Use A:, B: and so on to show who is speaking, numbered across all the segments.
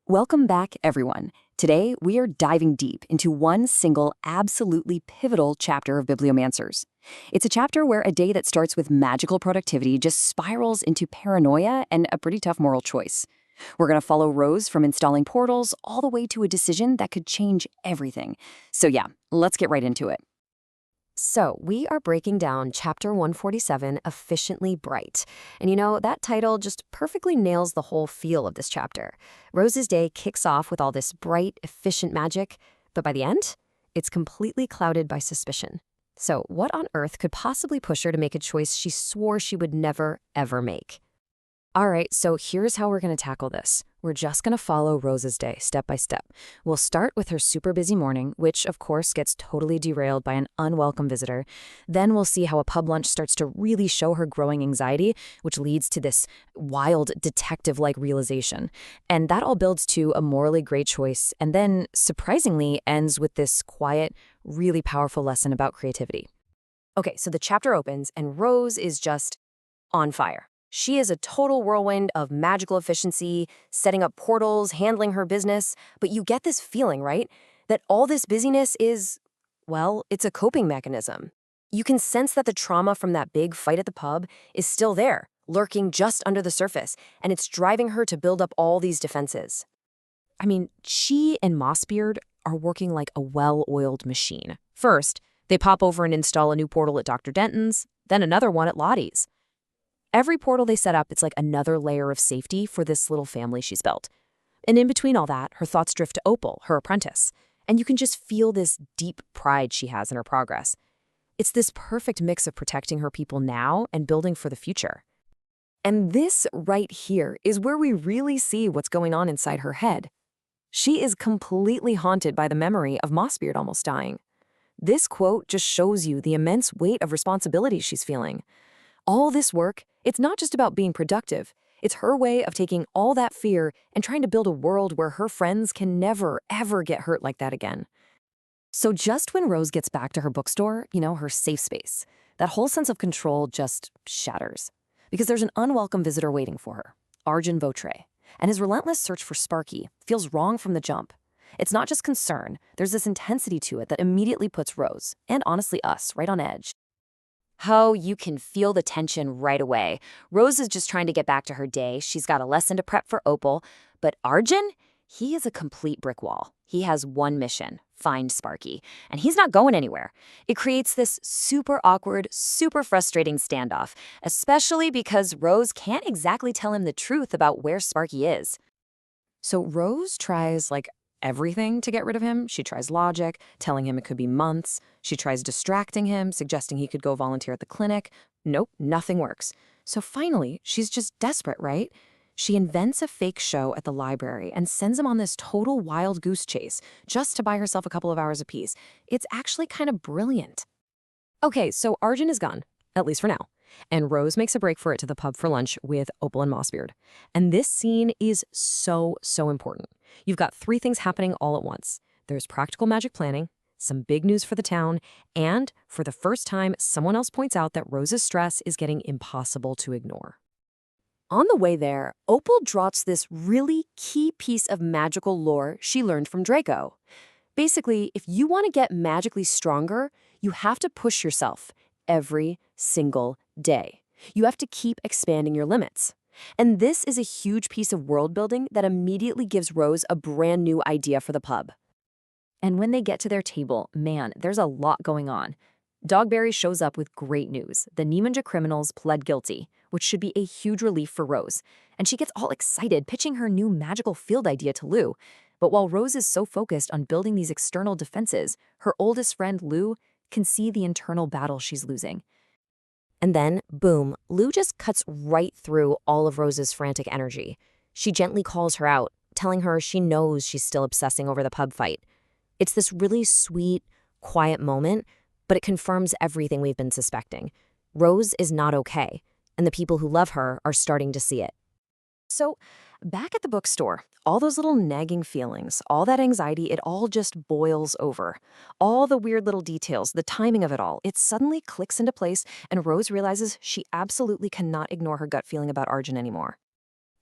A: Welcome back, everyone. Today, we are diving deep into one single, absolutely pivotal chapter of Bibliomancers. It's a chapter where a day that starts with magical productivity just spirals into paranoia and a pretty tough moral choice. We're going to follow Rose from installing portals all the way to a decision that could change everything. So yeah, let's get right into it.
B: So, we are breaking down Chapter 147, Efficiently Bright. And that title just perfectly nails the whole feel of this chapter. Rose's day kicks off with all this bright, efficient magic, but by the end, it's completely clouded by suspicion. So, what on earth could possibly push her to make a choice she swore she would never, ever make? All right, so here's how we're going to tackle this. We're just going to follow Rose's day step by step. We'll start with her super busy morning, which of course gets totally derailed by an unwelcome visitor. Then we'll see how a pub lunch starts to really show her growing anxiety, which leads to this wild detective-like realization. And that all builds to a morally great choice, and then surprisingly ends with this quiet, really powerful lesson about creativity. Okay, so the chapter opens and Rose is just on fire. She is a total whirlwind of magical efficiency, setting up portals, handling her business. But you get this feeling, right? That all this busyness is, well, it's a coping mechanism. You can sense that the trauma from that big fight at the pub is still there, lurking just under the surface, and it's driving her to build up all these defenses. I mean, she and Mossbeard are working like a well-oiled machine. First, they pop over and install a new portal at Dr. Denton's, then another one at Lottie's. Every portal they set up, it's like another layer of safety for this little family she's built. And in between all that, her thoughts drift to Opal, her apprentice. And you can just feel this deep pride she has in her progress. It's this perfect mix of protecting her people now and building for the future. And this right here is where we really see what's going on inside her head. She is completely haunted by the memory of Mossbeard almost dying. This quote just shows you the immense weight of responsibility she's feeling. All this work, it's not just about being productive. It's her way of taking all that fear and trying to build a world where her friends can never, ever get hurt like that again. So just when Rose gets back to her bookstore, her safe space, that whole sense of control just shatters. Because there's an unwelcome visitor waiting for her, Arjun Votre. And his relentless search for Sparky feels wrong from the jump. It's not just concern, there's this intensity to it that immediately puts Rose, and honestly us, right on edge. Oh, you can feel the tension right away. Rose is just trying to get back to her day. She's got a lesson to prep for Opal. But Arjun, he is a complete brick wall. He has one mission, find Sparky. And he's not going anywhere. It creates this super awkward, super frustrating standoff, especially because Rose can't exactly tell him the truth about where Sparky is. So Rose tries, everything to get rid of him. She tries logic, telling him it could be months. She tries distracting him, suggesting he could go volunteer at the clinic. Nope, nothing works. So finally, she's just desperate, right? She invents a fake show at the library and sends him on this total wild goose chase just to buy herself a couple of hours apiece. It's actually kind of brilliant. Okay, so Arjun is gone, at least for now. And Rose makes a break for it to the pub for lunch with Opal and Mossbeard. And this scene is so important. You've got three things happening all at once. There's practical magic planning, some big news for the town, and for the first time, someone else points out that Rose's stress is getting impossible to ignore. On the way there, Opal drops this really key piece of magical lore she learned from Draco. Basically, if you want to get magically stronger, you have to push yourself every single day. You have to keep expanding your limits. And this is a huge piece of world building that immediately gives Rose a brand new idea for the pub. And when they get to their table, man, there's a lot going on. Dogberry shows up with great news. The Nemanja criminals pled guilty, which should be a huge relief for Rose. And she gets all excited, pitching her new magical field idea to Lou. But while Rose is so focused on building these external defenses, her oldest friend, Lou, can see the internal battle she's losing. And then, boom, Lou just cuts right through all of Rose's frantic energy. She gently calls her out, telling her she knows she's still obsessing over the pub fight. It's this really sweet, quiet moment, but it confirms everything we've been suspecting. Rose is not okay, and the people who love her are starting to see it. So, back at the bookstore, all those little nagging feelings, all that anxiety, it all just boils over. All the weird little details, the timing of it all, it suddenly clicks into place, and Rose realizes she absolutely cannot ignore her gut feeling about Arjun anymore.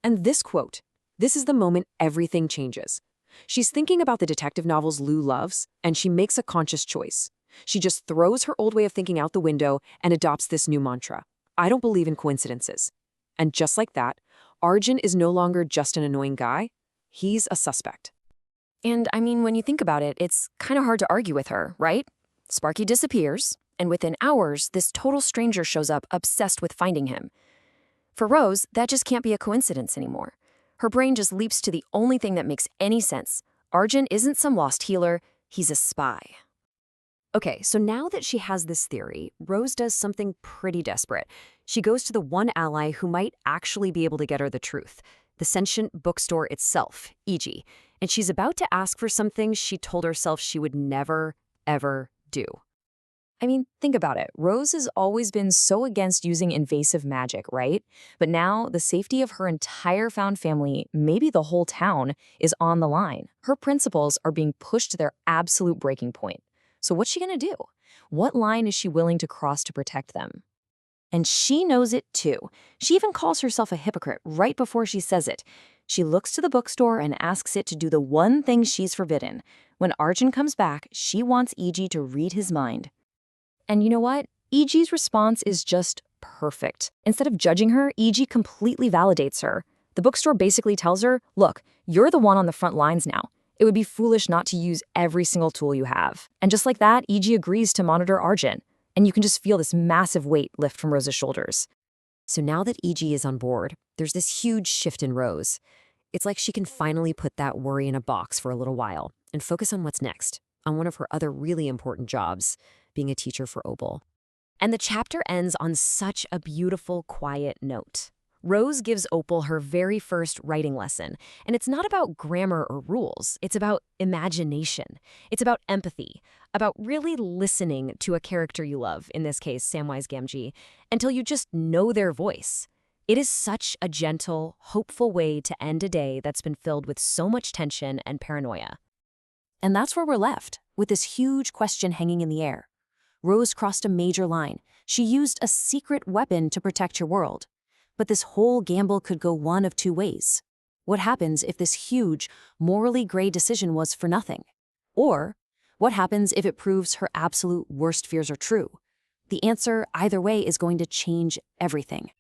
B: And this quote, This is the moment everything changes. She's thinking about the detective novels Lou loves, and she makes a conscious choice. She just throws her old way of thinking out the window and adopts this new mantra. I don't believe in coincidences. And just like that, Arjun is no longer just an annoying guy. He's a suspect.
A: And I mean, when you think about it, it's kind of hard to argue with her, right? Sparky disappears, and within hours, this total stranger shows up obsessed with finding him. For Rose, that just can't be a coincidence anymore. Her brain just leaps to the only thing that makes any sense. Arjun isn't some lost healer, he's a spy.
B: Okay, so now that she has this theory, Rose does something pretty desperate. She goes to the one ally who might actually be able to get her the truth, the sentient bookstore itself, E.G., and she's about to ask for something she told herself she would never, ever do.
A: I mean, think about it. Rose has always been so against using invasive magic, right? But now the safety of her entire found family, maybe the whole town, is on the line. Her principles are being pushed to their absolute breaking point. So what's she gonna do? What line is she willing to cross to protect them? And she knows it too. She even calls herself a hypocrite right before she says it. She looks to the bookstore and asks it to do the one thing she's forbidden. When Arjun comes back, she wants E.G. to read his mind. And you know what? E.G.'s response is just perfect. Instead of judging her, E.G. completely validates her. The bookstore basically tells her, look, you're the one on the front lines now. It would be foolish not to use every single tool you have. And just like that, E.G. agrees to monitor Arjun. And you can just feel this massive weight lift from Rose's shoulders.
B: So now that E.G. is on board, there's this huge shift in Rose. It's like she can finally put that worry in a box for a little while and focus on what's next, on one of her other really important jobs, being a teacher for Opal. And the chapter ends on such a beautiful, quiet note. Rose gives Opal her very first writing lesson, and it's not about grammar or rules. It's about imagination. It's about empathy, about really listening to a character you love, in this case, Samwise Gamgee, until you just know their voice. It is such a gentle, hopeful way to end a day that's been filled with so much tension and paranoia.
A: And that's where we're left, with this huge question hanging in the air. Rose crossed a major line. She used a secret weapon to protect your world. But this whole gamble could go one of two ways. What happens if this huge, morally gray decision was for nothing? Or, what happens if it proves her absolute worst fears are true? The answer, either way, is going to change everything.